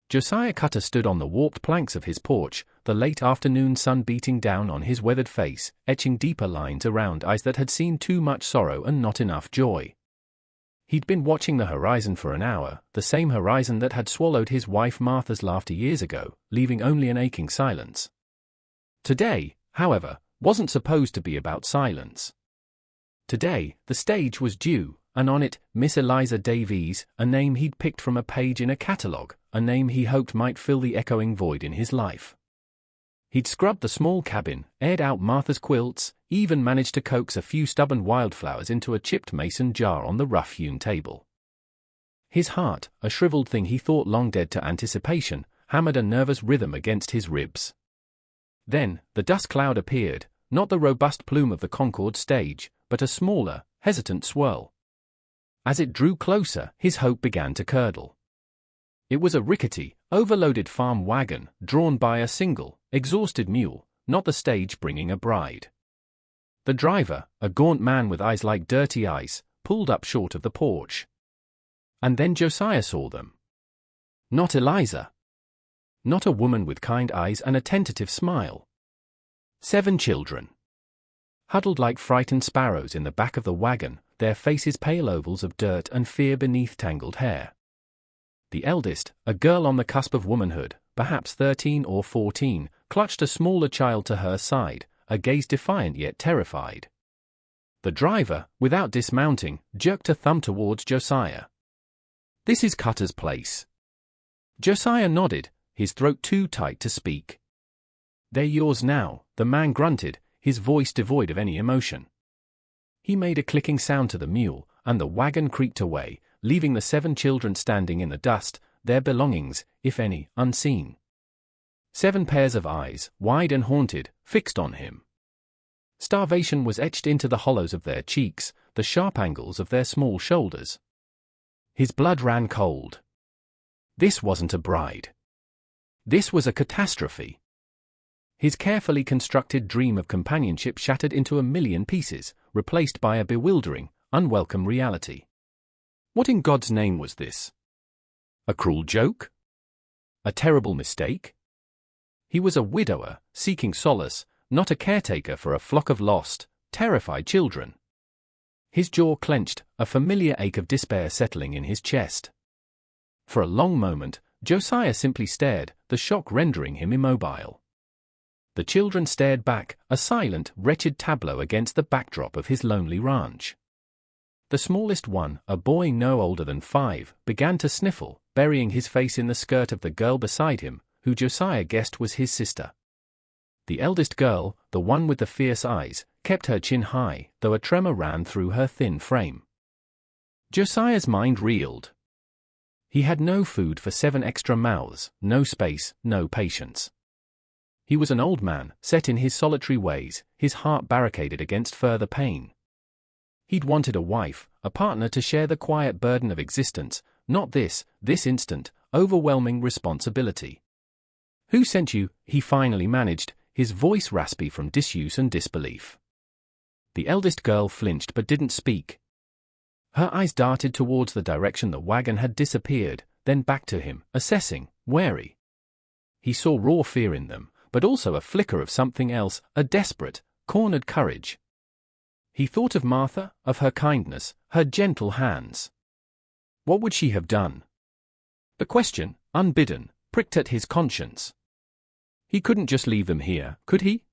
Josiah Cutter stood on the warped planks of his porch, the late afternoon sun beating down on his weathered face, etching deeper lines around eyes that had seen too much sorrow and not enough joy. He'd been watching the horizon for an hour, the same horizon that had swallowed his wife Martha's laughter years ago, leaving only an aching silence. Today, however, wasn't supposed to be about silence. Today, the stage was due, and on it, Miss Eliza Davies, a name he'd picked from a page in a catalogue, a name he hoped might fill the echoing void in his life. He'd scrubbed the small cabin, aired out Martha's quilts, even managed to coax a few stubborn wildflowers into a chipped mason jar on the rough-hewn table. His heart, a shriveled thing he thought long dead to anticipation, hammered a nervous rhythm against his ribs. Then, the dust cloud appeared, not the robust plume of the Concord stage, but a smaller, hesitant swirl. As it drew closer, his hope began to curdle. It was a rickety, overloaded farm wagon, drawn by a single, exhausted mule, not the stage bringing a bride. The driver, a gaunt man with eyes like dirty ice, pulled up short of the porch. And then Josiah saw them. Not Eliza. Not a woman with kind eyes and a tentative smile. 7 children. Huddled like frightened sparrows in the back of the wagon, their faces pale ovals of dirt and fear beneath tangled hair. The eldest, a girl on the cusp of womanhood, perhaps 13 or 14, clutched a smaller child to her side, a gaze defiant yet terrified. The driver, without dismounting, jerked a thumb towards Josiah. "This is Cutter's place." Josiah nodded, his throat too tight to speak. "They're yours now," the man grunted, his voice devoid of any emotion. He made a clicking sound to the mule, and the wagon creaked away, leaving the 7 children standing in the dust, their belongings, if any, unseen. 7 pairs of eyes, wide and haunted, fixed on him. Starvation was etched into the hollows of their cheeks, the sharp angles of their small shoulders. His blood ran cold. This wasn't a bride. This was a catastrophe. His carefully constructed dream of companionship shattered into a million pieces, replaced by a bewildering, unwelcome reality. What in God's name was this? A cruel joke? A terrible mistake? He was a widower, seeking solace, not a caretaker for a flock of lost, terrified children. His jaw clenched, a familiar ache of despair settling in his chest. For a long moment, Josiah simply stared, the shock rendering him immobile. The children stared back, a silent, wretched tableau against the backdrop of his lonely ranch. The smallest one, a boy no older than 5, began to sniffle, burying his face in the skirt of the girl beside him, who Josiah guessed was his sister. The eldest girl, the one with the fierce eyes, kept her chin high, though a tremor ran through her thin frame. Josiah's mind reeled. He had no food for 7 extra mouths, no space, no patience. He was an old man, set in his solitary ways, his heart barricaded against further pain. He'd wanted a wife, a partner to share the quiet burden of existence, not this instant, overwhelming responsibility. "Who sent you?" he finally managed, his voice raspy from disuse and disbelief. The eldest girl flinched but didn't speak. Her eyes darted towards the direction the wagon had disappeared, then back to him, assessing, wary. He saw raw fear in them, but also a flicker of something else, a desperate, cornered courage. He thought of Martha, of her kindness, her gentle hands. What would she have done? The question, unbidden, pricked at his conscience. He couldn't just leave them here, could he?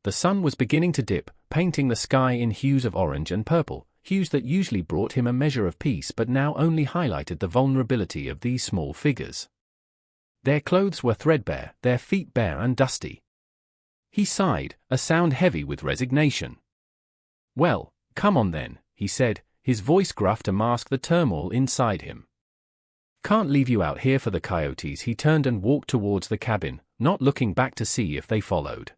The sun was beginning to dip, painting the sky in hues of orange and purple, hues that usually brought him a measure of peace but now only highlighted the vulnerability of these small figures. Their clothes were threadbare, their feet bare and dusty. He sighed, a sound heavy with resignation. "Well, come on then," he said, his voice gruff to mask the turmoil inside him. "Can't leave you out here for the coyotes." He turned and walked towards the cabin, not looking back to see if they followed.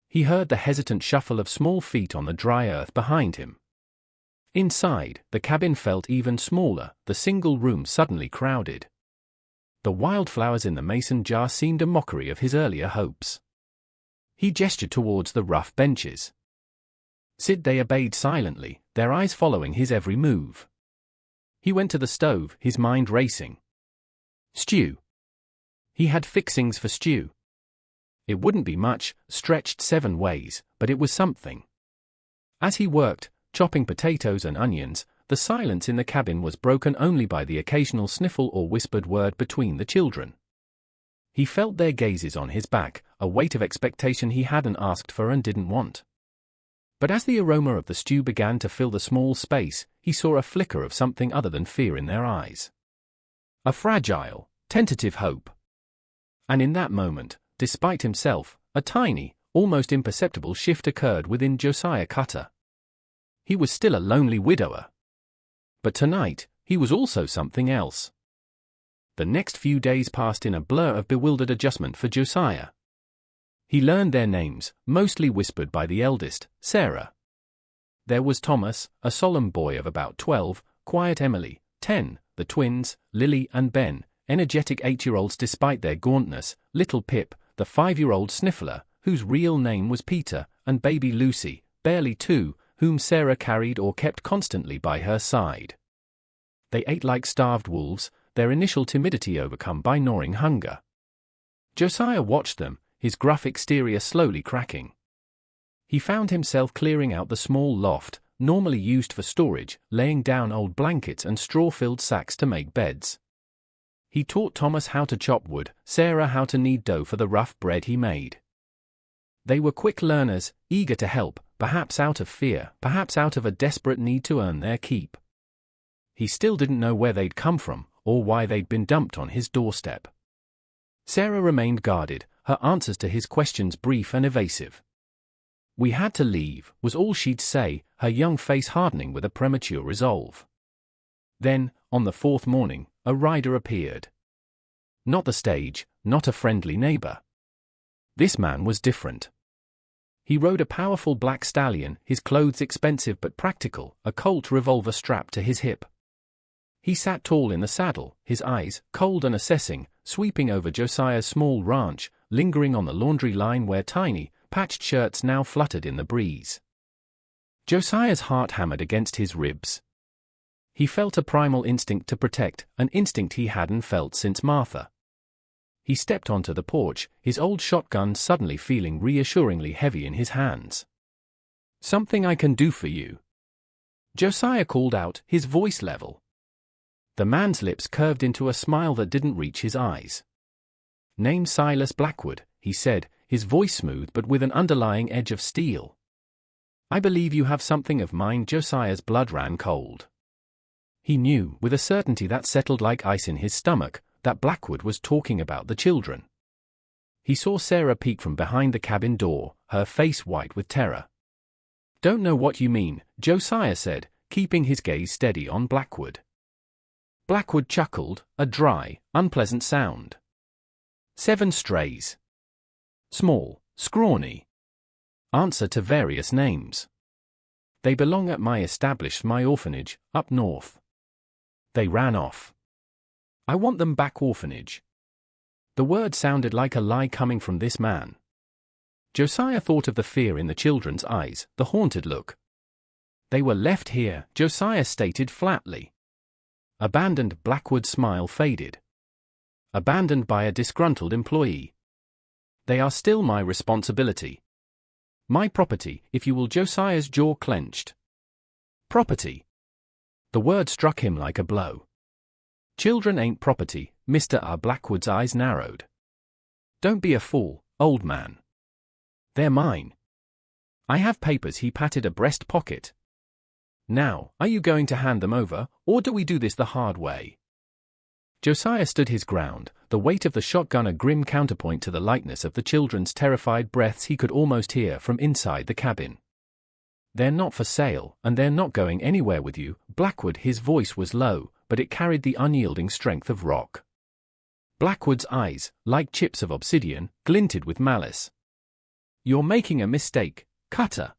He heard the hesitant shuffle of small feet on the dry earth behind him. Inside, the cabin felt even smaller, the single room suddenly crowded. The wildflowers in the mason jar seemed a mockery of his earlier hopes. He gestured towards the rough benches. Sit. They obeyed silently, their eyes following his every move. He went to the stove, his mind racing. Stew. He had fixings for stew. It wouldn't be much, stretched 7 ways, but it was something. As he worked, chopping potatoes and onions, the silence in the cabin was broken only by the occasional sniffle or whispered word between the children. He felt their gazes on his back, a weight of expectation he hadn't asked for and didn't want. But as the aroma of the stew began to fill the small space, he saw a flicker of something other than fear in their eyes. A fragile, tentative hope. And in that moment, despite himself, a tiny, almost imperceptible shift occurred within Josiah Cutter. He was still a lonely widower. But tonight, he was also something else. The next few days passed in a blur of bewildered adjustment for Josiah. He learned their names, mostly whispered by the eldest, Sarah. There was Thomas, a solemn boy of about 12, quiet Emily, 10, the twins, Lily and Ben, energetic 8-year-olds despite their gauntness, little Pip, the 5-year-old sniffler, whose real name was Peter, and baby Lucy, barely 2, whom Sarah carried or kept constantly by her side. They ate like starved wolves, their initial timidity overcome by gnawing hunger. Josiah watched them, his gruff exterior slowly cracking. He found himself clearing out the small loft, normally used for storage, laying down old blankets and straw-filled sacks to make beds. He taught Thomas how to chop wood, Sarah how to knead dough for the rough bread he made. They were quick learners, eager to help, perhaps out of fear, perhaps out of a desperate need to earn their keep. He still didn't know where they'd come from, or why they'd been dumped on his doorstep. Sarah remained guarded, her answers to his questions brief and evasive. "We had to leave," was all she'd say, her young face hardening with a premature resolve. Then, on the 4th morning, a rider appeared. Not the stage, not a friendly neighbor. This man was different. He rode a powerful black stallion, his clothes expensive but practical, a Colt revolver strapped to his hip. He sat tall in the saddle, his eyes, cold and assessing, sweeping over Josiah's small ranch, lingering on the laundry line where tiny, patched shirts now fluttered in the breeze. Josiah's heart hammered against his ribs. He felt a primal instinct to protect, an instinct he hadn't felt since Martha. He stepped onto the porch, his old shotgun suddenly feeling reassuringly heavy in his hands. "Something I can do for you?" Josiah called out, his voice level. The man's lips curved into a smile that didn't reach his eyes. "Name Silas Blackwood," he said, his voice smooth but with an underlying edge of steel. "I believe you have something of mine." Josiah's blood ran cold. He knew, with a certainty that settled like ice in his stomach, that Blackwood was talking about the children. He saw Sarah peek from behind the cabin door, her face white with terror. "Don't know what you mean," Josiah said, keeping his gaze steady on Blackwood. Blackwood chuckled, a dry, unpleasant sound. 7 strays. Small, scrawny. Answer to various names. They belong at my orphanage, up north. They ran off. I want them back. Orphanage. The word sounded like a lie coming from this man. Josiah thought of the fear in the children's eyes, the haunted look. They were left here, Josiah stated flatly. Abandoned. Blackwood's smile faded. Abandoned by a disgruntled employee. They are still my responsibility. My property, if you will. Josiah's jaw clenched. Property. The word struck him like a blow. Children ain't property, Mr. R. Blackwood's eyes narrowed. Don't be a fool, old man. They're mine. I have papers. He patted a breast pocket. Now, are you going to hand them over, or do we do this the hard way? Josiah stood his ground, the weight of the shotgun a grim counterpoint to the lightness of the children's terrified breaths he could almost hear from inside the cabin. They're not for sale, and they're not going anywhere with you, Blackwood. His voice was low, but it carried the unyielding strength of rock. Blackwood's eyes, like chips of obsidian, glinted with malice. You're making a mistake, Cutter.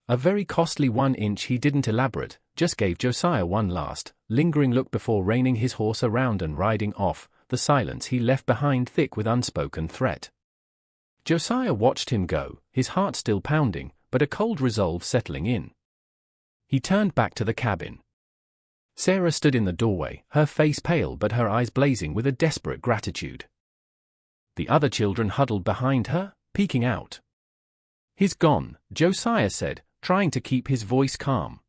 A very costly 1-inch. He didn't elaborate, just gave Josiah one last, lingering look before reining his horse around and riding off, the silence he left behind thick with unspoken threat. Josiah watched him go, his heart still pounding, but a cold resolve settling in. He turned back to the cabin. Sarah stood in the doorway, her face pale but her eyes blazing with a desperate gratitude. The other children huddled behind her, peeking out. "He's gone," Josiah said, trying to keep his voice calm.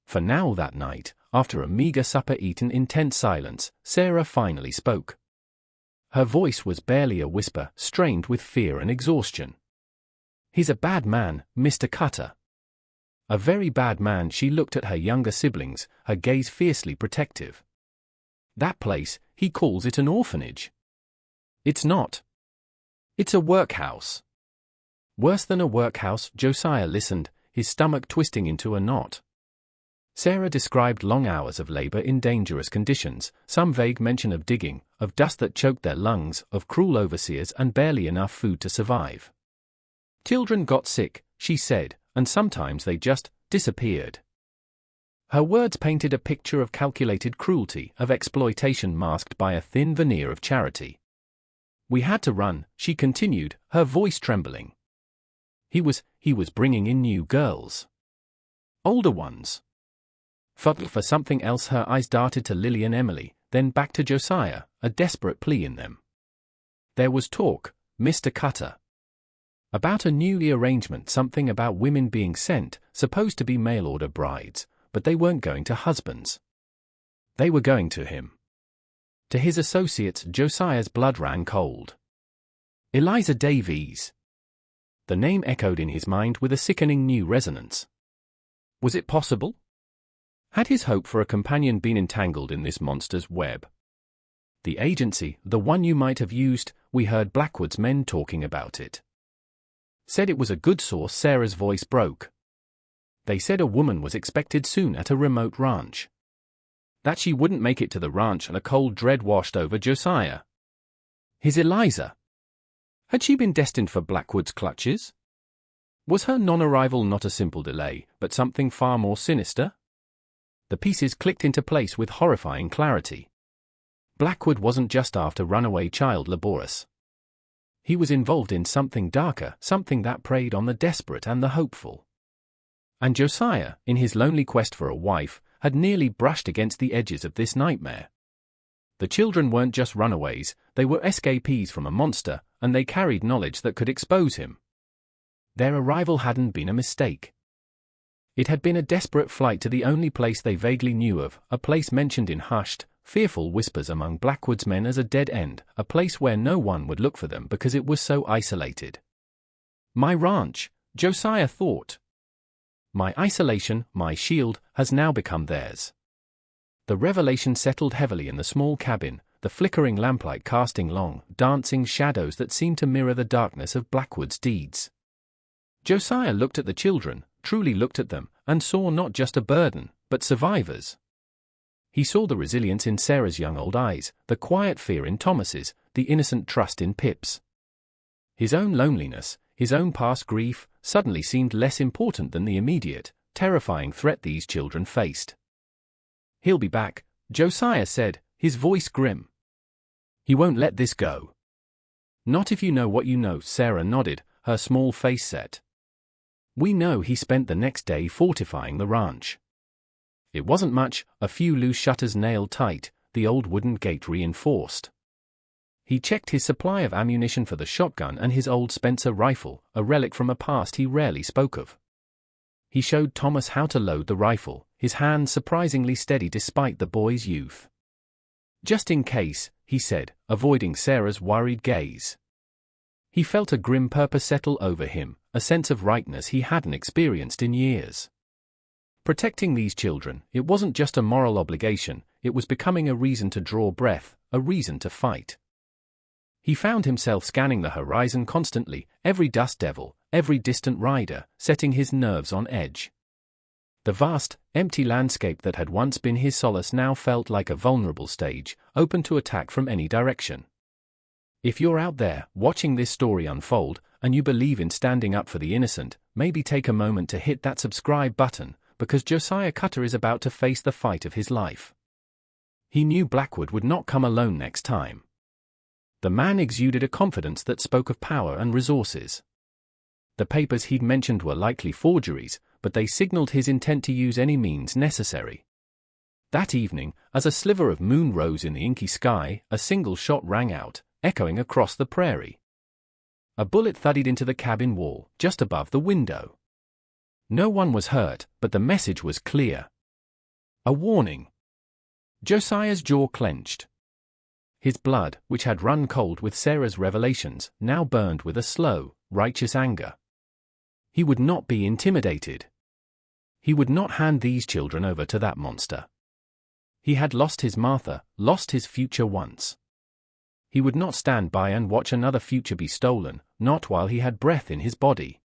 For now that night, after a meager supper eaten in tense silence, Sarah finally spoke. Her voice was barely a whisper, strained with fear and exhaustion. "He's a bad man, Mr. Cutter. A very bad man." She looked at her younger siblings, her gaze fiercely protective. "That place, he calls it an orphanage. It's not. It's a workhouse." "Worse than a workhouse." Josiah listened, his stomach twisting into a knot. Sarah described long hours of labor in dangerous conditions, some vague mention of digging, of dust that choked their lungs, of cruel overseers and barely enough food to survive. "Children got sick," she said, "and sometimes they just disappeared." Her words painted a picture of calculated cruelty, of exploitation masked by a thin veneer of charity. "We had to run," she continued, her voice trembling. He was bringing in new girls. Older ones. For something else, her eyes darted to Lily and Emily, then back to Josiah, a desperate plea in them. "There was talk, Mr. Cutter. About a new arrangement, something about women being sent, supposed to be mail-order brides, but they weren't going to husbands. They were going to him. To his associates." Josiah's blood ran cold. Eliza Davies. The name echoed in his mind with a sickening new resonance. Was it possible? Had his hope for a companion been entangled in this monster's web? The agency, the one you might have used, we heard Blackwood's men talking about it. Said it was a good source. Sarah's voice broke. They said a woman was expected soon at a remote ranch. That she wouldn't make it to the ranch, and a cold dread washed over Josiah. His Eliza. Had she been destined for Blackwood's clutches? Was her non-arrival not a simple delay, but something far more sinister? The pieces clicked into place with horrifying clarity. Blackwood wasn't just after runaway child laborers. He was involved in something darker, something that preyed on the desperate and the hopeful. And Josiah, in his lonely quest for a wife, had nearly brushed against the edges of this nightmare. The children weren't just runaways, they were escapees from a monster, and they carried knowledge that could expose him. Their arrival hadn't been a mistake. It had been a desperate flight to the only place they vaguely knew of, a place mentioned in hushed, fearful whispers among Blackwood's men as a dead end, a place where no one would look for them because it was so isolated. My ranch, Josiah thought. My isolation, my shield, has now become theirs. The revelation settled heavily in the small cabin, the flickering lamplight casting long, dancing shadows that seemed to mirror the darkness of Blackwood's deeds. Josiah looked at the children, truly looked at them, and saw not just a burden, but survivors. He saw the resilience in Sarah's young old eyes, the quiet fear in Thomas's, the innocent trust in Pip's. His own loneliness, his own past grief, suddenly seemed less important than the immediate, terrifying threat these children faced. He'll be back, Josiah said, his voice grim. He won't let this go. Not if you know what you know. Sarah nodded, her small face set. We know he spent the next day fortifying the ranch. It wasn't much, a few loose shutters nailed tight, the old wooden gate reinforced. He checked his supply of ammunition for the shotgun and his old Spencer rifle, a relic from a past he rarely spoke of. He showed Thomas how to load the rifle, his hand surprisingly steady despite the boy's youth. Just in case, he said, avoiding Sarah's worried gaze. He felt a grim purpose settle over him, a sense of rightness he hadn't experienced in years. Protecting these children, it wasn't just a moral obligation, it was becoming a reason to draw breath, a reason to fight. He found himself scanning the horizon constantly, every dust devil, every distant rider, setting his nerves on edge. The vast, empty landscape that had once been his solace now felt like a vulnerable stage, open to attack from any direction. If you're out there, watching this story unfold, and you believe in standing up for the innocent, maybe take a moment to hit that subscribe button, because Josiah Cutter is about to face the fight of his life. He knew Blackwood would not come alone next time. The man exuded a confidence that spoke of power and resources. The papers he'd mentioned were likely forgeries, but they signaled his intent to use any means necessary. That evening, as a sliver of moon rose in the inky sky, a single shot rang out, echoing across the prairie. A bullet thudded into the cabin wall, just above the window. No one was hurt, but the message was clear. A warning. Josiah's jaw clenched. His blood, which had run cold with Sarah's revelations, now burned with a slow, righteous anger. He would not be intimidated. He would not hand these children over to that monster. He had lost his Martha, lost his future once. He would not stand by and watch another future be stolen, not while he had breath in his body.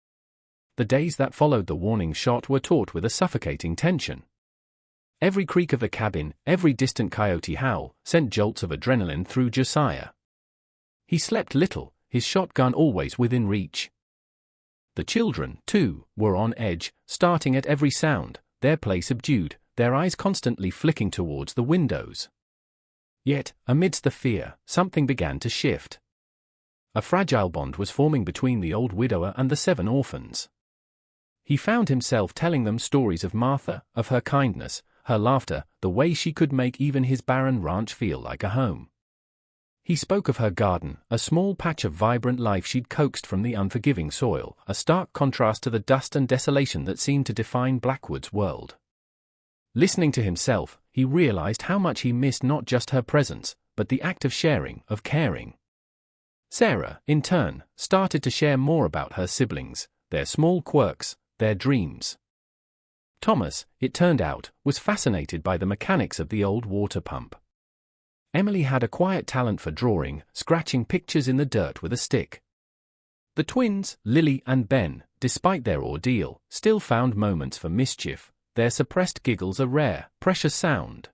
The days that followed the warning shot were taut with a suffocating tension. Every creak of the cabin, every distant coyote howl, sent jolts of adrenaline through Josiah. He slept little, his shotgun always within reach. The children, too, were on edge, starting at every sound, their play subdued, their eyes constantly flicking towards the windows. Yet, amidst the fear, something began to shift. A fragile bond was forming between the old widower and the 7 orphans. He found himself telling them stories of Martha, of her kindness, her laughter, the way she could make even his barren ranch feel like a home. He spoke of her garden, a small patch of vibrant life she'd coaxed from the unforgiving soil, a stark contrast to the dust and desolation that seemed to define Blackwood's world. Listening to himself, he realized how much he missed not just her presence, but the act of sharing, of caring. Sarah, in turn, started to share more about her siblings, their small quirks, their dreams. Thomas, it turned out, was fascinated by the mechanics of the old water pump. Emily had a quiet talent for drawing, scratching pictures in the dirt with a stick. The twins, Lily and Ben, despite their ordeal, still found moments for mischief, their suppressed giggles a rare, precious sound.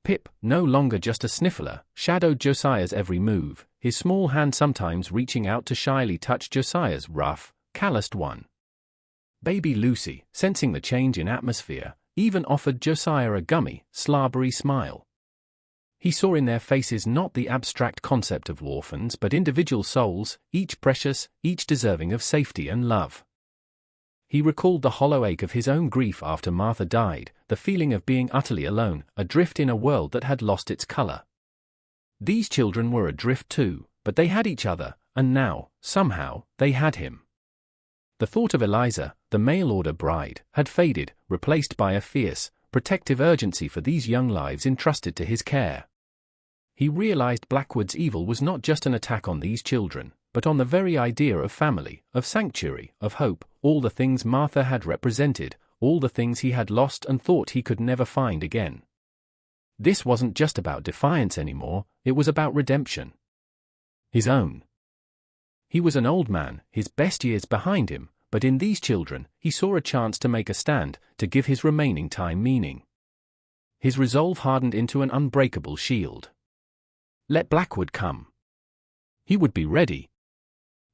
Pip, no longer just a sniffler, shadowed Josiah's every move, his small hand sometimes reaching out to shyly touch Josiah's rough, calloused one. Baby Lucy, sensing the change in atmosphere, even offered Josiah a gummy, slobbery smile. He saw in their faces not the abstract concept of orphans but individual souls, each precious, each deserving of safety and love. He recalled the hollow ache of his own grief after Martha died, the feeling of being utterly alone, adrift in a world that had lost its color. These children were adrift too, but they had each other, and now, somehow, they had him. The thought of Eliza, the mail-order bride, had faded, replaced by a fierce, protective urgency for these young lives entrusted to his care. He realized Blackwood's evil was not just an attack on these children, but on the very idea of family, of sanctuary, of hope, all the things Martha had represented, all the things he had lost and thought he could never find again. This wasn't just about defiance anymore, it was about redemption. His own. He was an old man, his best years behind him, but in these children, he saw a chance to make a stand, to give his remaining time meaning. His resolve hardened into an unbreakable shield. Let Blackwood come. He would be ready.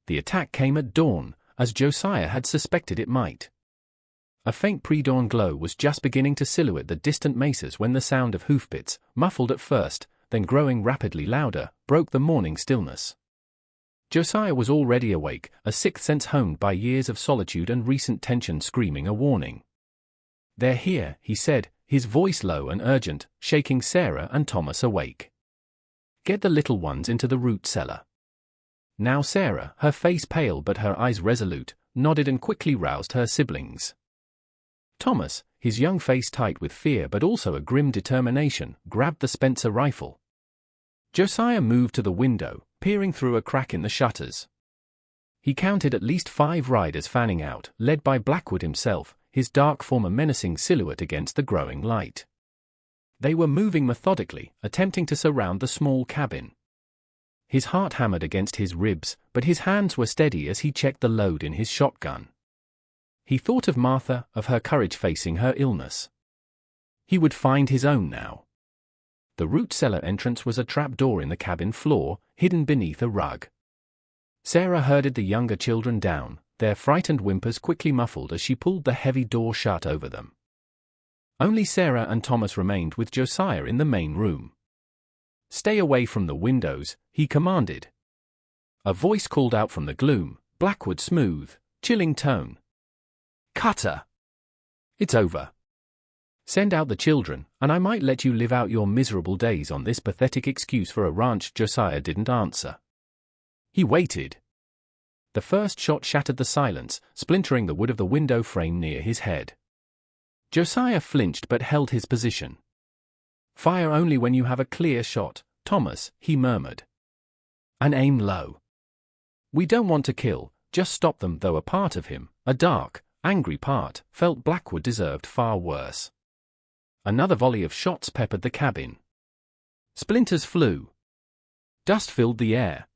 The attack came at dawn, as Josiah had suspected it might. A faint pre-dawn glow was just beginning to silhouette the distant mesas when the sound of hoofbeats, muffled at first, then growing rapidly louder, broke the morning stillness. Josiah was already awake, a sixth sense honed by years of solitude and recent tension screaming a warning. "They're here," he said, his voice low and urgent, shaking Sarah and Thomas awake. "Get the little ones into the root cellar." Now Sarah, her face pale but her eyes resolute, nodded and quickly roused her siblings. Thomas, his young face tight with fear but also a grim determination, grabbed the Spencer rifle. Josiah moved to the window, peering through a crack in the shutters. He counted at least 5 riders fanning out, led by Blackwood himself, his dark form a menacing silhouette against the growing light. They were moving methodically, attempting to surround the small cabin. His heart hammered against his ribs, but his hands were steady as he checked the load in his shotgun. He thought of Martha, of her courage facing her illness. He would find his own now. The root cellar entrance was a trapdoor in the cabin floor, hidden beneath a rug. Sarah herded the younger children down, their frightened whimpers quickly muffled as she pulled the heavy door shut over them. Only Sarah and Thomas remained with Josiah in the main room. "Stay away from the windows," he commanded. A voice called out from the gloom, Blackwood's smooth, chilling tone. "Cutter! It's over." Send out the children, and I might let you live out your miserable days on this pathetic excuse for a ranch. Josiah didn't answer. He waited. The first shot shattered the silence, splintering the wood of the window frame near his head. Josiah flinched but held his position. Fire only when you have a clear shot, Thomas, he murmured. And aim low. We don't want to kill, just stop them. Though a part of him, a dark, angry part, felt Blackwood deserved far worse. Another volley of shots peppered the cabin. Splinters flew. Dust filled the air.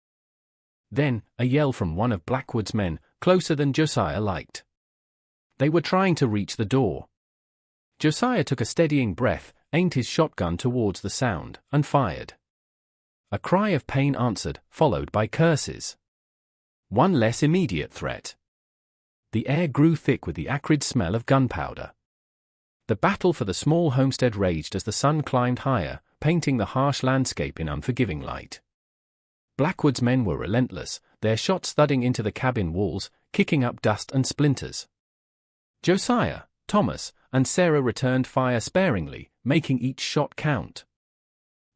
Then, a yell from one of Blackwood's men, closer than Josiah liked. They were trying to reach the door. Josiah took a steadying breath, aimed his shotgun towards the sound, and fired. A cry of pain answered, followed by curses. One less immediate threat. The air grew thick with the acrid smell of gunpowder. The battle for the small homestead raged as the sun climbed higher, painting the harsh landscape in unforgiving light. Blackwood's men were relentless, their shots thudding into the cabin walls, kicking up dust and splinters. Josiah, Thomas, and Sarah returned fire sparingly, making each shot count.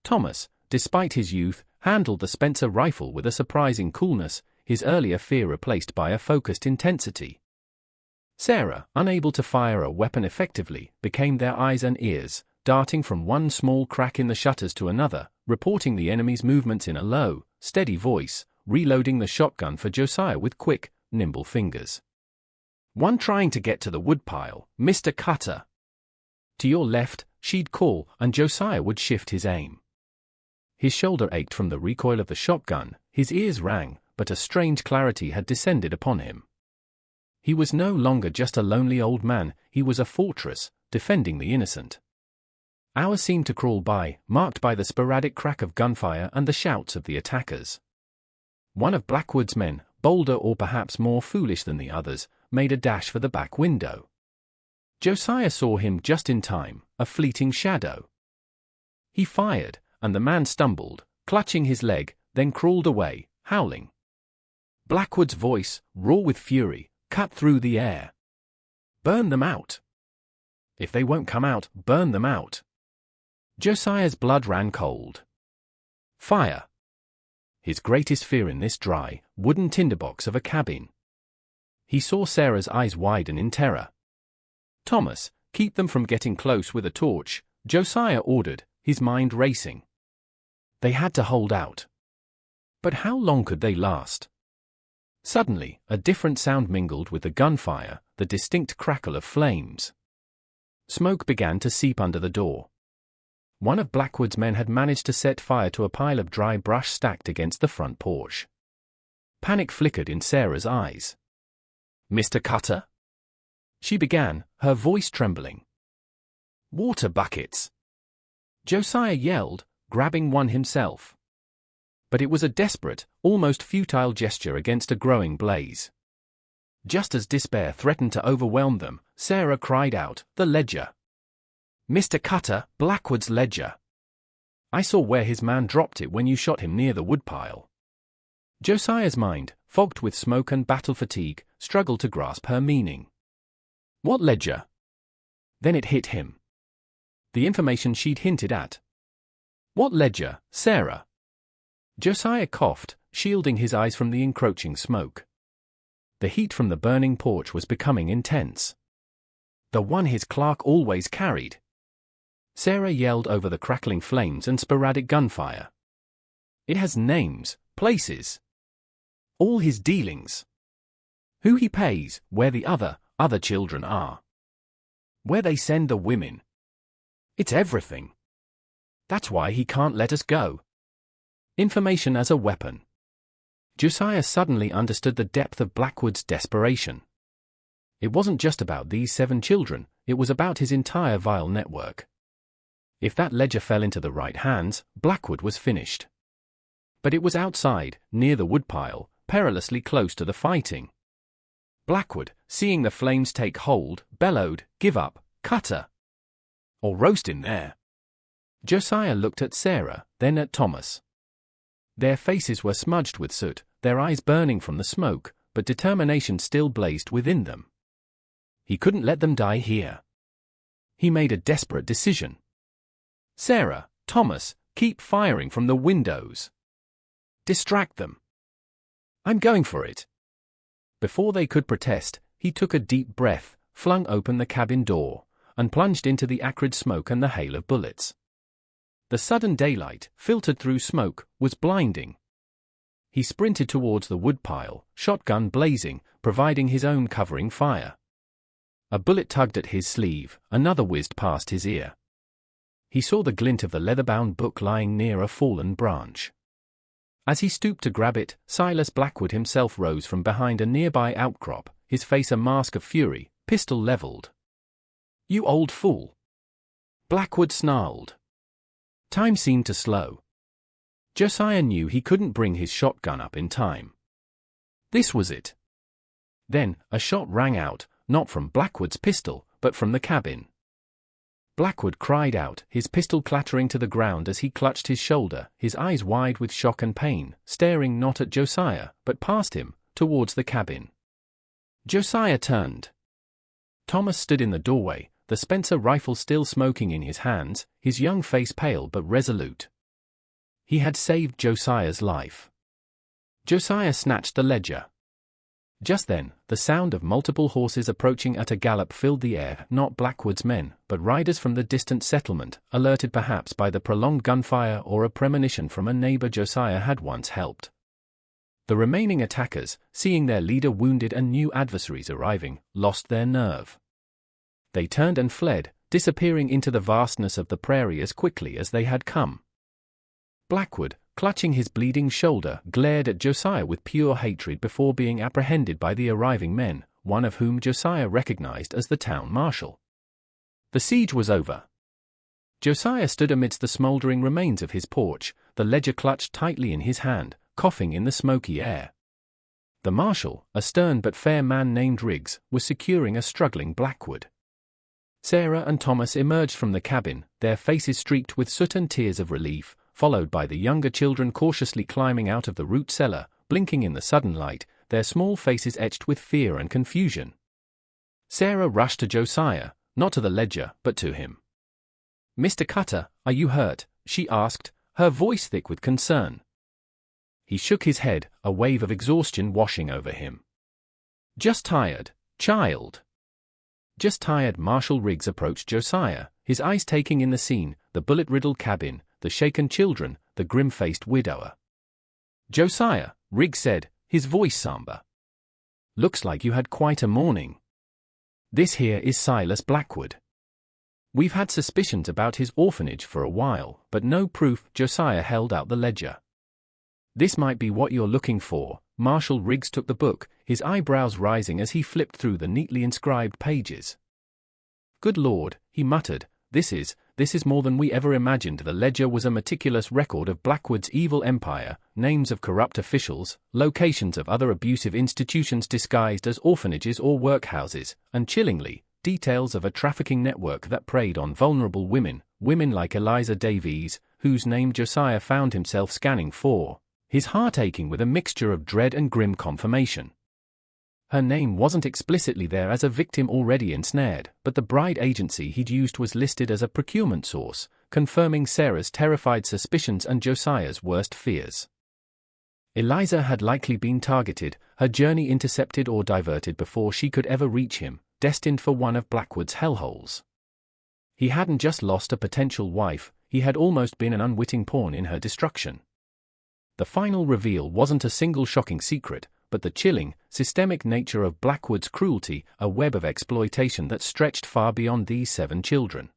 Thomas, despite his youth, handled the Spencer rifle with a surprising coolness, his earlier fear replaced by a focused intensity. Sarah, unable to fire a weapon effectively, became their eyes and ears, darting from one small crack in the shutters to another, reporting the enemy's movements in a low, steady voice, reloading the shotgun for Josiah with quick, nimble fingers. One trying to get to the woodpile, Mr. Cutter. To your left, she'd call, and Josiah would shift his aim. His shoulder ached from the recoil of the shotgun, his ears rang, but a strange clarity had descended upon him. He was no longer just a lonely old man, he was a fortress, defending the innocent. Hours seemed to crawl by, marked by the sporadic crack of gunfire and the shouts of the attackers. One of Blackwood's men, bolder or perhaps more foolish than the others, made a dash for the back window. Josiah saw him just in time, a fleeting shadow. He fired, and the man stumbled, clutching his leg, then crawled away, howling. Blackwood's voice, raw with fury, cut through the air. Burn them out. If they won't come out, burn them out. Josiah's blood ran cold. Fire. His greatest fear in this dry, wooden tinderbox of a cabin. He saw Sarah's eyes widen in terror. Thomas, keep them from getting close with a torch, Josiah ordered, his mind racing. They had to hold out. But how long could they last? Suddenly, a different sound mingled with the gunfire, the distinct crackle of flames. Smoke began to seep under the door. One of Blackwood's men had managed to set fire to a pile of dry brush stacked against the front porch. Panic flickered in Sarah's eyes. Mr. Cutter? She began, her voice trembling. Water buckets! Josiah yelled, grabbing one himself. But it was a desperate, almost futile gesture against a growing blaze. Just as despair threatened to overwhelm them, Sarah cried out, the ledger. Mr. Cutter, Blackwood's ledger. I saw where his man dropped it when you shot him near the woodpile. Josiah's mind, fogged with smoke and battle fatigue, struggled to grasp her meaning. What ledger? Then it hit him. The information she'd hinted at. What ledger, Sarah? Josiah coughed, shielding his eyes from the encroaching smoke. The heat from the burning porch was becoming intense. The one his clerk always carried. Sarah yelled over the crackling flames and sporadic gunfire. It has names, places. All his dealings. Who he pays, where the other children are. Where they send the women. It's everything. That's why he can't let us go. Information as a weapon. Josiah suddenly understood the depth of Blackwood's desperation. It wasn't just about these 7 children, it was about his entire vile network. If that ledger fell into the right hands, Blackwood was finished. But it was outside, near the woodpile, perilously close to the fighting. Blackwood, seeing the flames take hold, bellowed, "Give up, Cutter! Or roast in there!" Josiah looked at Sarah, then at Thomas. Their faces were smudged with soot, their eyes burning from the smoke, but determination still blazed within them. He couldn't let them die here. He made a desperate decision. "Sarah, Thomas, keep firing from the windows. Distract them." "I'm going for it." Before they could protest, he took a deep breath, flung open the cabin door, and plunged into the acrid smoke and the hail of bullets. The sudden daylight, filtered through smoke, was blinding. He sprinted towards the woodpile, shotgun blazing, providing his own covering fire. A bullet tugged at his sleeve, another whizzed past his ear. He saw the glint of the leather-bound book lying near a fallen branch. As he stooped to grab it, Silas Blackwood himself rose from behind a nearby outcrop, his face a mask of fury, pistol leveled. "You old fool!" Blackwood snarled. Time seemed to slow. Josiah knew he couldn't bring his shotgun up in time. This was it. Then, a shot rang out, not from Blackwood's pistol, but from the cabin. Blackwood cried out, his pistol clattering to the ground as he clutched his shoulder, his eyes wide with shock and pain, staring not at Josiah, but past him, towards the cabin. Josiah turned. Thomas stood in the doorway, the Spencer rifle still smoking in his hands, his young face pale but resolute. He had saved Josiah's life. Josiah snatched the ledger. Just then, the sound of multiple horses approaching at a gallop filled the air, not Blackwood's men, but riders from the distant settlement, alerted perhaps by the prolonged gunfire or a premonition from a neighbor Josiah had once helped. The remaining attackers, seeing their leader wounded and new adversaries arriving, lost their nerve. They turned and fled, disappearing into the vastness of the prairie as quickly as they had come. Blackwood, clutching his bleeding shoulder, glared at Josiah with pure hatred before being apprehended by the arriving men, one of whom Josiah recognized as the town marshal. The siege was over. Josiah stood amidst the smoldering remains of his porch, the ledger clutched tightly in his hand, coughing in the smoky air. The marshal, a stern but fair man named Riggs, was securing a struggling Blackwood. Sarah and Thomas emerged from the cabin, their faces streaked with soot and tears of relief, followed by the younger children cautiously climbing out of the root cellar, blinking in the sudden light, their small faces etched with fear and confusion. Sarah rushed to Josiah, not to the ledger, but to him. "Mr. Cutter, are you hurt?" she asked, her voice thick with concern. He shook his head, a wave of exhaustion washing over him. "Just tired, child." Just tired. Marshal Riggs approached Josiah, his eyes taking in the scene, the bullet-riddled cabin, the shaken children, the grim-faced widower. "Josiah," Riggs said, his voice somber. "Looks like you had quite a morning. This here is Silas Blackwood. We've had suspicions about his orphanage for a while, but no proof." Josiah held out the ledger. "This might be what you're looking for." Marshal Riggs took the book, his eyebrows rising as he flipped through the neatly inscribed pages. "Good Lord," he muttered, This is more than we ever imagined." The ledger was a meticulous record of Blackwood's evil empire, names of corrupt officials, locations of other abusive institutions disguised as orphanages or workhouses, and chillingly, details of a trafficking network that preyed on vulnerable women like Eliza Davies, whose name Josiah found himself scanning for, his heart aching with a mixture of dread and grim confirmation. Her name wasn't explicitly there as a victim already ensnared, but the bride agency he'd used was listed as a procurement source, confirming Sarah's terrified suspicions and Josiah's worst fears. Eliza had likely been targeted, her journey intercepted or diverted before she could ever reach him, destined for one of Blackwood's hellholes. He hadn't just lost a potential wife, he had almost been an unwitting pawn in her destruction. The final reveal wasn't a single shocking secret, but the chilling, systemic nature of Blackwood's cruelty, a web of exploitation that stretched far beyond these 7 children.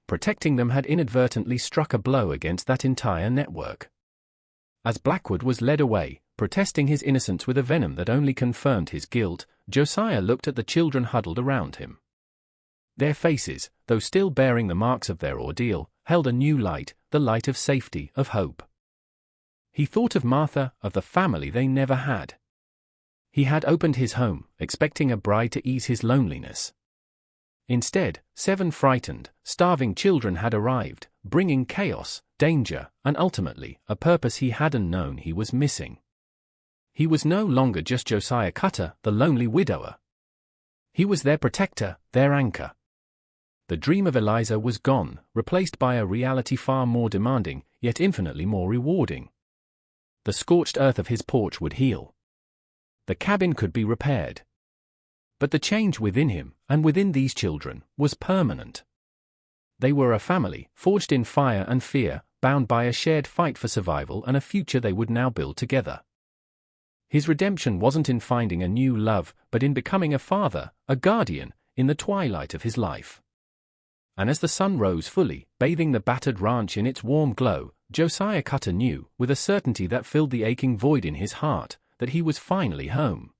Protecting them had inadvertently struck a blow against that entire network. As Blackwood was led away, protesting his innocence with a venom that only confirmed his guilt, Josiah looked at the children huddled around him. Their faces, though still bearing the marks of their ordeal, held a new light, the light of safety, of hope. He thought of Martha, of the family they never had. He had opened his home, expecting a bride to ease his loneliness. Instead, 7 frightened, starving children had arrived, bringing chaos, danger, and ultimately, a purpose he hadn't known he was missing. He was no longer just Josiah Cutter, the lonely widower. He was their protector, their anchor. The dream of Eliza was gone, replaced by a reality far more demanding, yet infinitely more rewarding. The scorched earth of his porch would heal. The cabin could be repaired. But the change within him, and within these children, was permanent. They were a family, forged in fire and fear, bound by a shared fight for survival and a future they would now build together. His redemption wasn't in finding a new love, but in becoming a father, a guardian, in the twilight of his life. And as the sun rose fully, bathing the battered ranch in its warm glow, Josiah Cutter knew, with a certainty that filled the aching void in his heart, that he was finally home.